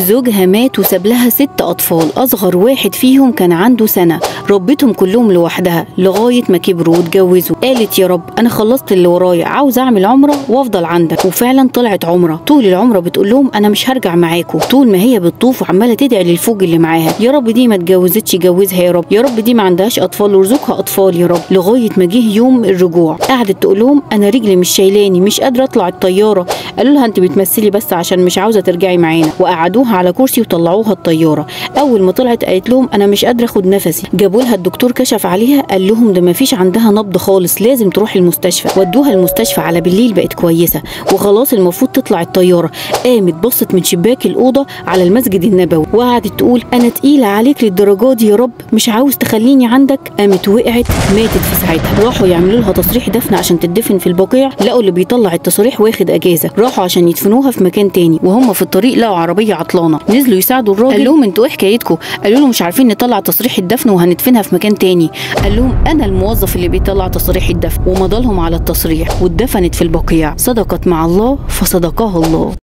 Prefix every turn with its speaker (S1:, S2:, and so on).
S1: زوجها مات وساب لها 6 أطفال، أصغر واحد فيهم كان عنده سنة، ربتهم كلهم لوحدها لغاية ما كبروا واتجوزوا. قالت يا رب أنا خلصت اللي ورايا، عاوز أعمل عمرة وأفضل عندك. وفعلا طلعت عمرة. طول العمرة بتقول لهم أنا مش هرجع معاكم. طول ما هي بتطوف وعمالة تدعي للفوج اللي معاها، يا رب دي ما اتجوزتش جوزها يا رب، يا رب دي ما عندهاش أطفال وارزقها أطفال يا رب. لغاية ما جه يوم الرجوع، قعدت تقول لهم أنا رجلي مش شايلاني، مش قادرة أطلع الطيارة. قالوا لها أنت بتمثلي بس عشان مش عاوزة ترجعي معانا، وقعدوها على كرسي وطلعوها الطيارة. أول ما طلعت قالت لهم أنا مش قادرة أخد نفسي. جابوا لها الدكتور كشف عليها، قال لهم ده ما فيش عندها نبض خالص، لازم تروح المستشفى. ودوها المستشفى على بالليل، بقت كويسة وخلاص المفروض تطلع الطيارة. قامت بصت من شباك الأوضة على المسجد النبوي وقعدت تقول أنا تقيلة عليك للدرجة دي يا رب، مش عاوز تخليني عندك. قامت وقعت ماتت في ساعتها. راحوا يعملوا لها تصريح دفن عشان تدفن في البقيع، لقوا اللي بيطلع التصريح واخد اجازه. راحوا عشان يدفنوها في مكان تاني، وهم في الطريق لقوا عربيه عطلانه، نزلوا يساعدوا الراجل. قال لهم انتوا ايه حكايتكم؟ قالوا له مش عارفين نطلع تصريح الدفن وهندفنها في مكان تاني. قال لهم انا الموظف اللي بيطلع تصريح الدفن، ومضى لهم على التصريح واتدفنت في البقيع. صدقت مع الله فصدقها الله.